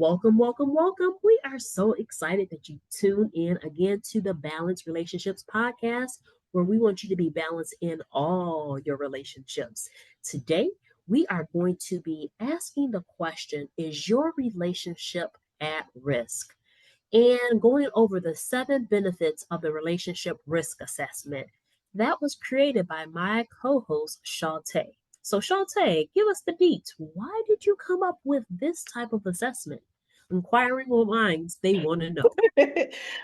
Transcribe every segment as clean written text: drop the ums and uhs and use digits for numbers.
Welcome, welcome, welcome. We are so excited that you tune in again to the Balanced Relationships podcast, where we want you to be balanced in all your relationships. Today, we are going to be asking the question: is your relationship at risk? And going over the 7 benefits of the relationship risk assessment that was created by my co-host Shantae. So Shantae, give us the deets. Why did you come up with this type of assessment? Inquiring minds, they want to know.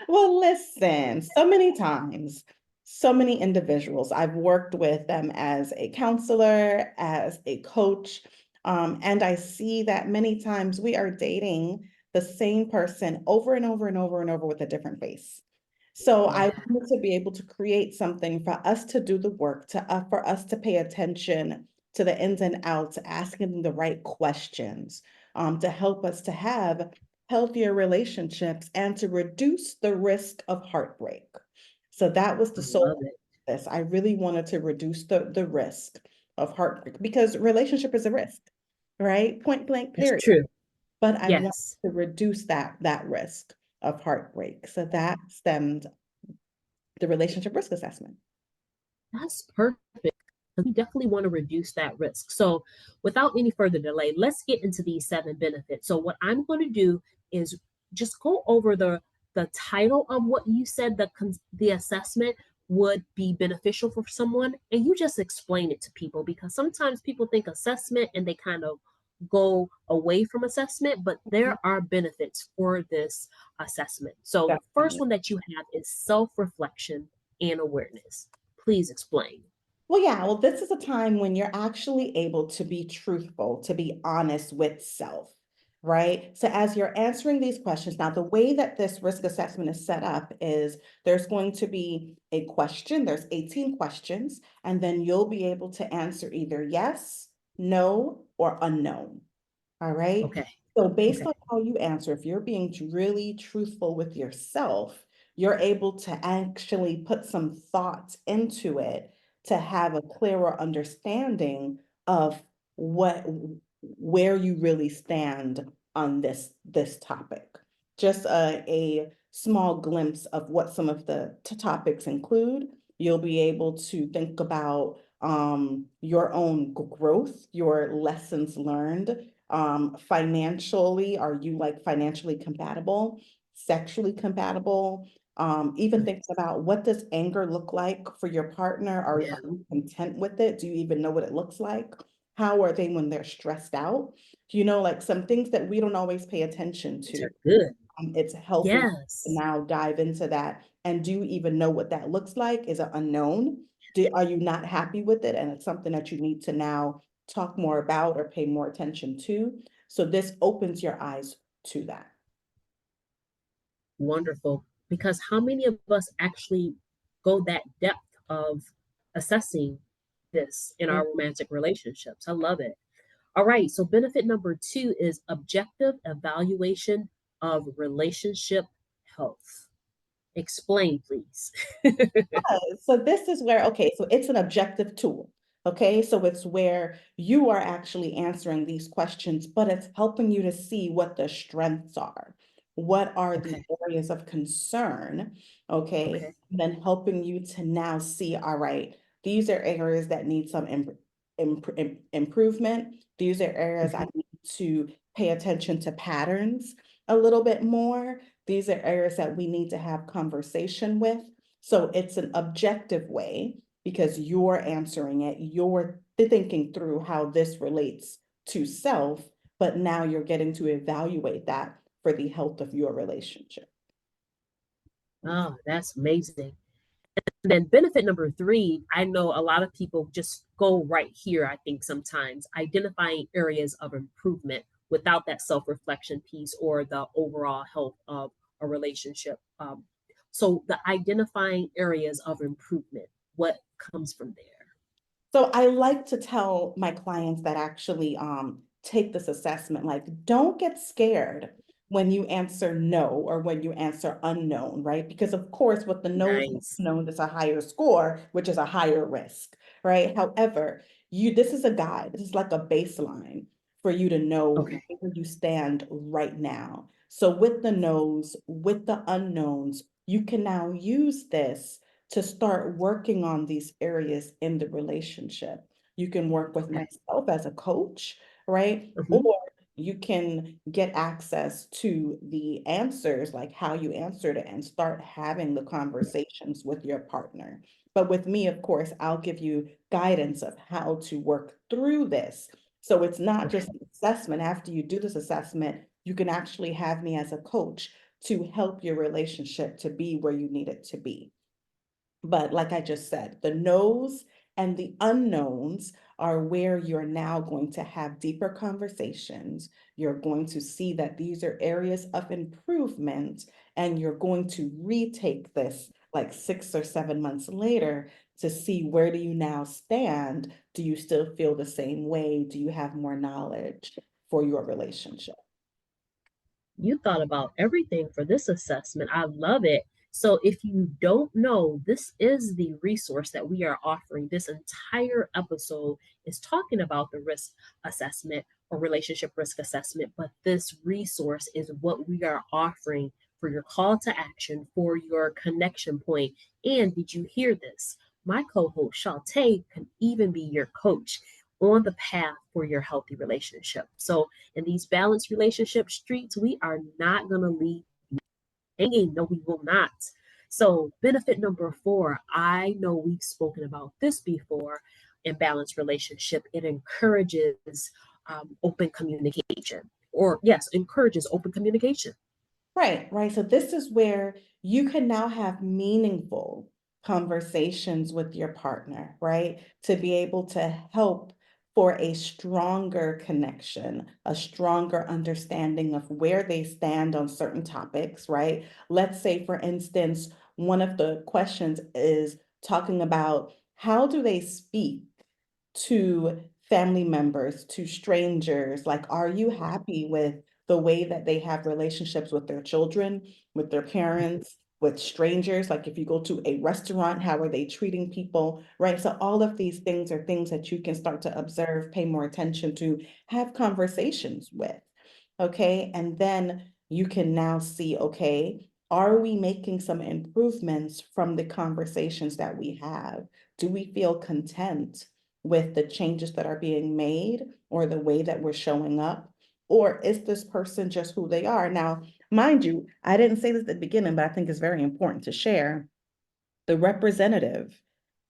Well, listen, so many times, so many individuals, I've worked with them as a counselor, as a coach, and I see that many times we are dating the same person over and over and over and over with a different face. So I Yeah, wanted to be able to create something for us to do the work, for us to pay attention to the ins and outs, asking the right questions, to help us to have healthier relationships and to reduce the risk of heartbreak. So that was the I soul love it. of this. I really wanted to reduce the risk of heartbreak because relationship is a risk, right? Point blank, That's period. true. But I want Yes, to reduce that risk of heartbreak. So that stemmed the relationship risk assessment. that's perfect. We definitely want to reduce that risk. So, without any further delay, let's get into these 7 benefits. So, what I'm going to do is just go over the title of what you said the assessment would be beneficial for someone, and you just explain it to people because sometimes people think assessment and they kind of go away from assessment, but there are benefits for this assessment. So, the first Definitely. one that you have is self reflection and awareness. Please explain. Well, yeah, well, this is a time when you're actually able to be truthful, to be honest with self, right? So, as you're answering these questions, now the way that this risk assessment is set up is there's going to be a question, there's 18 questions, and then you'll be able to answer either yes, no, or unknown. All right. Okay. So based Okay. on how you answer, if you're being really truthful with yourself, you're able to actually put some thoughts into it to have a clearer understanding of what where you really stand on this topic. Just a small glimpse of what some of the topics include. You'll be able to think about your own growth, your lessons learned, financially, are you like financially compatible, sexually compatible? Even Right. thinking about what does anger look like for your partner? Yeah. Are you content with it? Do you even know what it looks like? How are they when they're stressed out? Like some things that we don't always pay attention These to. are good. It's helping to Yes. now dive into that. And do you even know what that looks like? Is it unknown? Are you not happy with it? And it's something that you need to now talk more about or pay more attention to. So this opens your eyes to that. Wonderful. Because how many of us actually go that depth of assessing this in our romantic relationships? I love it. All right. So, benefit number 2 is objective evaluation of relationship health. Explain, please. So this is where, okay, so it's an objective tool. Okay, so it's where you are actually answering these questions, but it's helping you to see what the strengths are. What are the Okay. areas of concern? Okay, Okay. and then helping you to now see, all right, these are areas that need some improvement. These are areas I Mhm. need to pay attention to patterns a little bit more. These are areas that we need to have conversation with. So it's an objective way because you're answering it, you're thinking through how this relates to self, but now you're getting to evaluate that for the health of your relationship. Oh, that's amazing. And then benefit number 3, I know a lot of people just go right here, I think sometimes, identifying areas of improvement without that self reflection piece or the overall health of a relationship. So, the identifying areas of improvement, what comes from there? So I like to tell my clients that actually take this assessment, like, don't get scared when you answer no or when you answer unknown, right? Because of course, with the no's and Nice. unknown, there's a higher score, which is a higher risk, right? However, this is a guide. This is like a baseline for you to know Okay. where you stand right now. So with the no's, with the unknowns, you can now use this to start working on these areas in the relationship. You can work with Okay. myself as a coach, right? Hmm. Or you can get access to the answers, like how you answered it, and start having the conversations with your partner. But with me, of course, I'll give you guidance of how to work through this. So it's not Okay. just an assessment. After you do this assessment, you can actually have me as a coach to help your relationship to be where you need it to be. But like I just said, the no's and the unknowns are where you're now going to have deeper conversations. You're going to see that these are areas of improvement, and you're going to retake this like 6 or 7 months later to see where do you now stand? Do you still feel the same way? Do you have more knowledge for your relationship? You thought about everything for this assessment. I love it. So, if you don't know, this is the resource that we are offering. This entire episode is talking about the risk assessment or relationship risk assessment, but this resource is what we are offering for your call to action, for your connection point. And did you hear this? My co host, Shantae, can even be your coach on the path for your healthy relationship. So, in these balanced relationship streets, we are not going to leave hanging. No, we will not. So, benefit number four, I know we've spoken about this before in balanced relationship. It encourages open communication, or yes, encourages open communication. Right, right. So this is where you can now have meaningful conversations with your partner, right? To be able to help for a stronger connection, a stronger understanding of where they stand on certain topics, right? Let's say, for instance, one of the questions is talking about how do they speak to family members, to strangers? Like, are you happy with the way that they have relationships with their children, with their parents, with strangers? Like, if you go to a restaurant, how are they treating people, right? So, all of these things are things that you can start to observe, pay more attention to, have conversations with. Okay. And then you can now see, okay, are we making some improvements from the conversations that we have? Do we feel content with the changes that are being made or the way that we're showing up? Or is this person just who they are? Now, mind you, I didn't say this at the beginning, but I think it's very important to share. The representative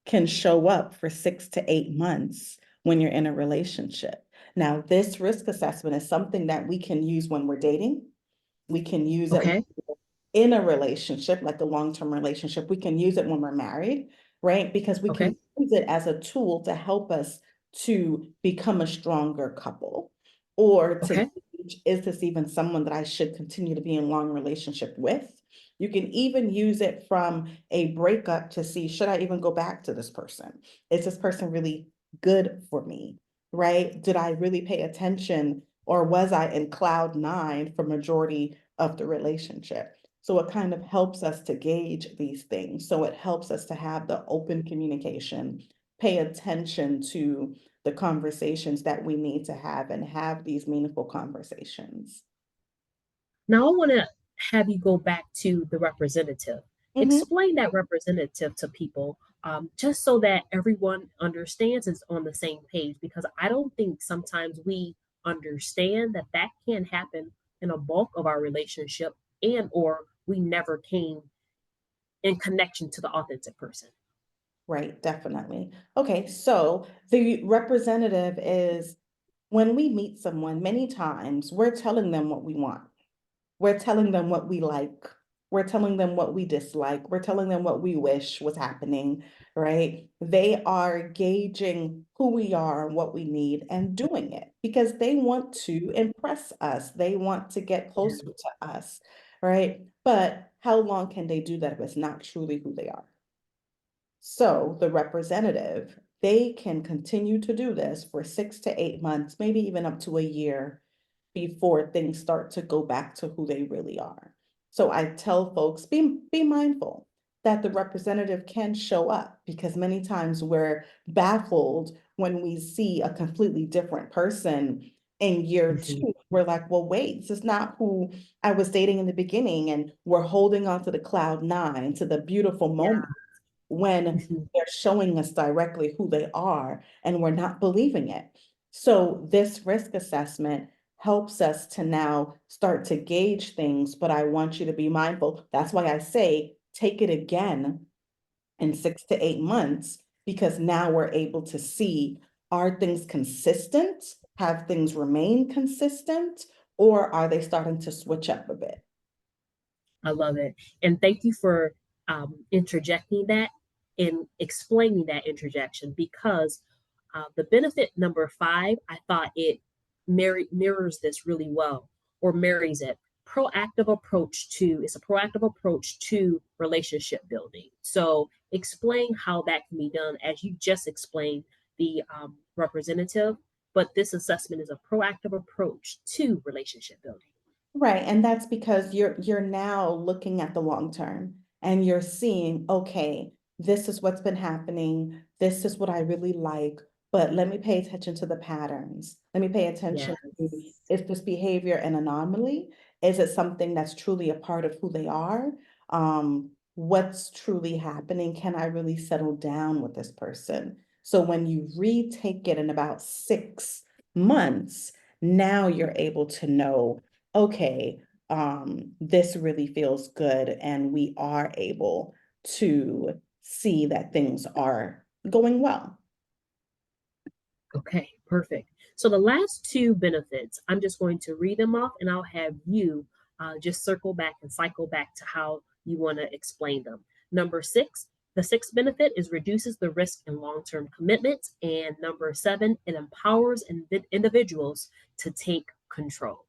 can show up for 6 to 8 months when you're in a relationship. Now, this risk assessment is something that we can use when we're dating. We can use it Okay. in a relationship, like a long-term relationship. We can use it when we're married, right? Because we can Okay. use it as a tool to help us to become a stronger couple, or to Okay. gauge, is this even someone that I should continue to be in long relationship with? You can even use it from a breakup to see, should I even go back to this person? Is this person really good for me? Right? Did I really pay attention, or was I in cloud nine for majority of the relationship? So it kind of helps us to gauge these things. So it helps us to have the open communication, pay attention to the conversations that we need to have, and have these meaningful conversations. Now, I want to have you go back to the representative. Mhm. Explain that representative to people, just so that everyone understands is on the same page. Because I don't think sometimes we understand that that can happen in a bulk of our relationship, and or we never came in connection to the authentic person. Right, definitely. Okay, so the representative is, when we meet someone, many times we're telling them what we want. We're telling them what we like. We're telling them what we dislike. We're telling them what we wish was happening, right? They are gauging who we are and what we need and doing it because they want to impress us. They want to get Yeah. closer to us, right? But how long can they do that if it's not truly who they are? So the representative, they can continue to do this for 6 to 8 months, maybe even up to a year, before things start to go back to who they really are. So I tell folks, be mindful that the representative can show up, because many times we're baffled when we see a completely different person in year Mhm. two, we're like, well, wait, this is not who I was dating in the beginning. And we're holding on to the cloud nine, to the beautiful moment Yeah. when Mhm. they're showing us directly who they are and we're not believing it. So this risk assessment helps us to now start to gauge things, but I want you to be mindful. That's why I say take it again in 6 to 8 months, because now we're able to see, are things consistent? Have things remained consistent? Or are they starting to switch up a bit? I love it. And thank you for interjecting that and explaining that interjection because the benefit number five, I thought it mirrors this really well or marries it. It's a proactive approach to relationship building. So explain how that can be done as you just explained the representative, but this assessment is a proactive approach to relationship building. Right, and that's because you're now looking at the long term and you're seeing, okay, this is what's been happening, this is what I really like, but let me pay attention to the patterns. Let me pay attention to, Yes. is this behavior an anomaly? Is it something that's truly a part of who they are? What's truly happening? Can I really settle down with this person? So when you retake it in about 6 months, now you're able to know, okay, this really feels good, and we are able to see that things are going well. Okay, perfect. So the last two benefits, I'm just going to read them off and I'll have you just circle back and cycle back to how you want to explain them. Number six, the sixth benefit is reduces the risk in long-term commitments. And number seven, it empowers individuals to take control.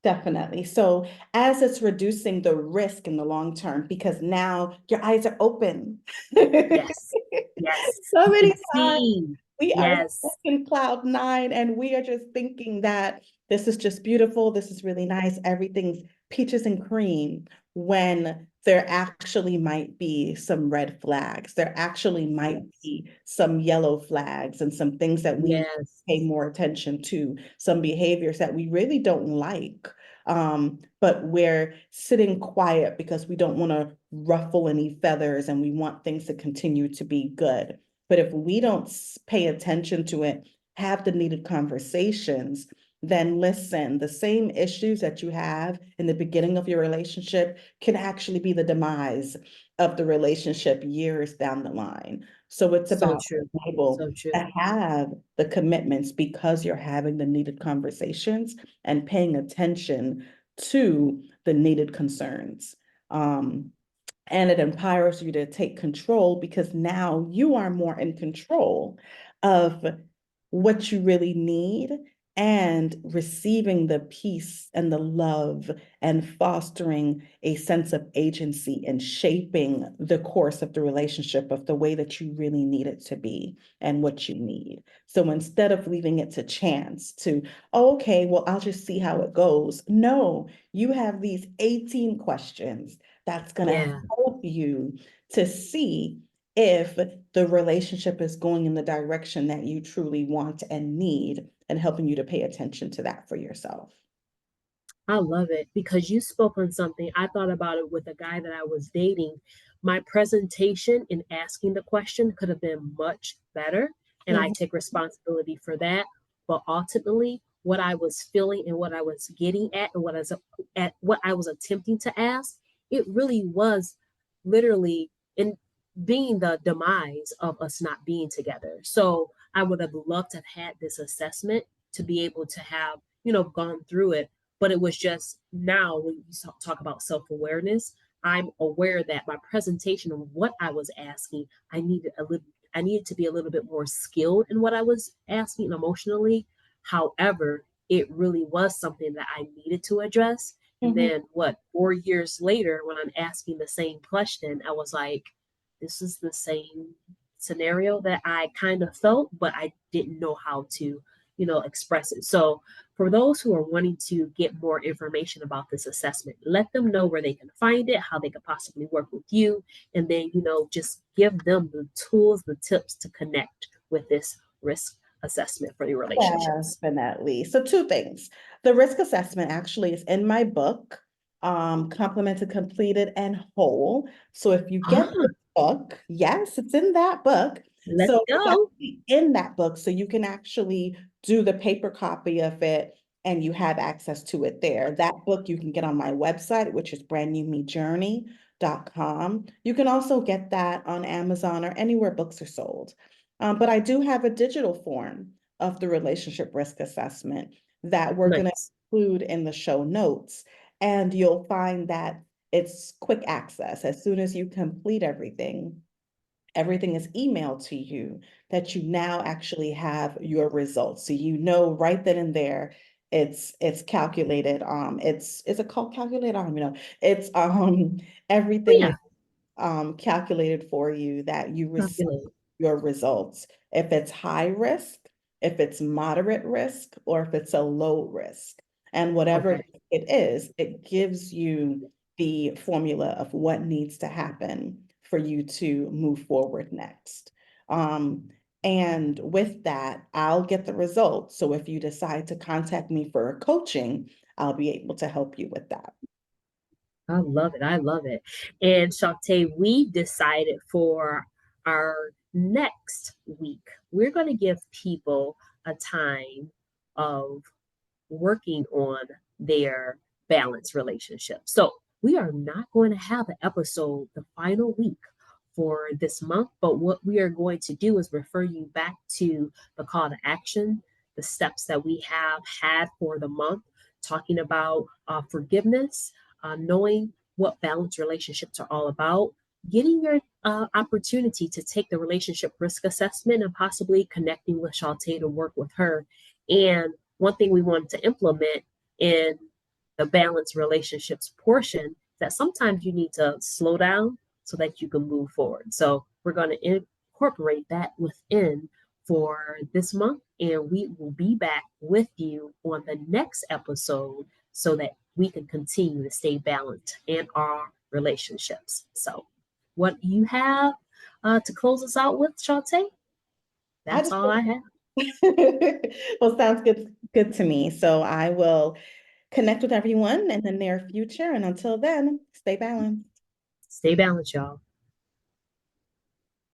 Definitely. So as it's reducing the risk in the long term, because now your eyes are open. Yes, yes, So you many can times see. we are stuck Yes, in cloud nine and we are just thinking that this is just beautiful, this is really nice, everything's peaches and cream, when there actually might be some red flags. There actually might yes, be some yellow flags and some things that we yes, pay more attention to, some behaviors that we really don't like. But we're sitting quiet because we don't want to ruffle any feathers and we want things to continue to be good. But if we don't pay attention to it, have the needed conversations, then listen, the same issues that you have in the beginning of your relationship can actually be the demise of the relationship years down the line. So it's so about true, being able so to true. have the commitments because you're having the needed conversations and paying attention to the needed concerns. Um, and it empowers you to take control because now you are more in control of what you really need and receiving the peace and the love and fostering a sense of agency and shaping the course of the relationship of the way that you really need it to be and what you need. So instead of leaving it to chance to, oh, okay, well, I'll just see how it goes. No, you have these 18 questions that's going to Yeah. help you to see if the relationship is going in the direction that you truly want and need, and helping you to pay attention to that for yourself. I love it because you spoke on something. I thought about it with a guy that I was dating. My presentation in asking the question could have been much better, and I Mhm, take responsibility for that. But ultimately, what I was feeling and what I was getting at, and what I was attempting to ask, it really was literally in being the demise of us not being together. So I would have loved to have had this assessment to be able to have, gone through it, but it was just now when you talk about self-awareness, I'm aware that my presentation of what I was asking, I needed to be a little bit more skilled in what I was asking emotionally. However, it really was something that I needed to address. And mhm, then 4 years later, when I'm asking the same question, I was like, this is the same scenario that I kind of felt, but I didn't know how to, express it. So for those who are wanting to get more information about this assessment, let them know where they can find it, how they could possibly work with you, and then, just give them the tools, the tips to connect with this risk assessment for your relationships? Definitely. So two things. The risk assessment actually is in my book, Complemented, Completed, and Whole. So if you get Ah, the book, yes, it's in that book. let's So it's go. actually in that book. So you can actually do the paper copy of it and you have access to it there. That book you can get on my website, which is brandnewmejourney.com. You can also get that on Amazon or anywhere books are sold. But I do have a digital form of the relationship risk assessment that we're going to Nice. include in the show notes. And you'll find that it's quick access. As soon as you complete everything, everything is emailed to you that you now actually have your results. So you know right then and there it's calculated. It's is it called calculated? I don't even know. It's Oh, everything yeah. is calculated for you that you receive Calculate. your results. If it's high risk, if it's moderate risk, or if it's a low risk. And whatever Okay. it is, it gives you the formula of what needs to happen for you to move forward next. Um, and with that, I'll get the results. So if you decide to contact me for a coaching, I'll be able to help you with that. I love it. I love it. And Shantae, we decided for our next week, we're going to give people a time of working on their balanced relationship. So we are not going to have an episode the final week for this month, but what we are going to do is refer you back to the call to action, the steps that we have had for the month, talking about forgiveness, knowing what balanced relationships are all about, getting your opportunity to take the relationship risk assessment and possibly connecting with Shantae to work with her. And one thing we wanted to implement in the balanced relationships portion that sometimes you need to slow down so that you can move forward. So we're going to incorporate that within for this month, and we will be back with you on the next episode so that we can continue to stay balanced in our relationships. So, what you have to close us out with, Shantae? I That's just all I have. well, sounds good to me. So I will connect with everyone in the near future. And until then, stay balanced. Stay balanced, y'all.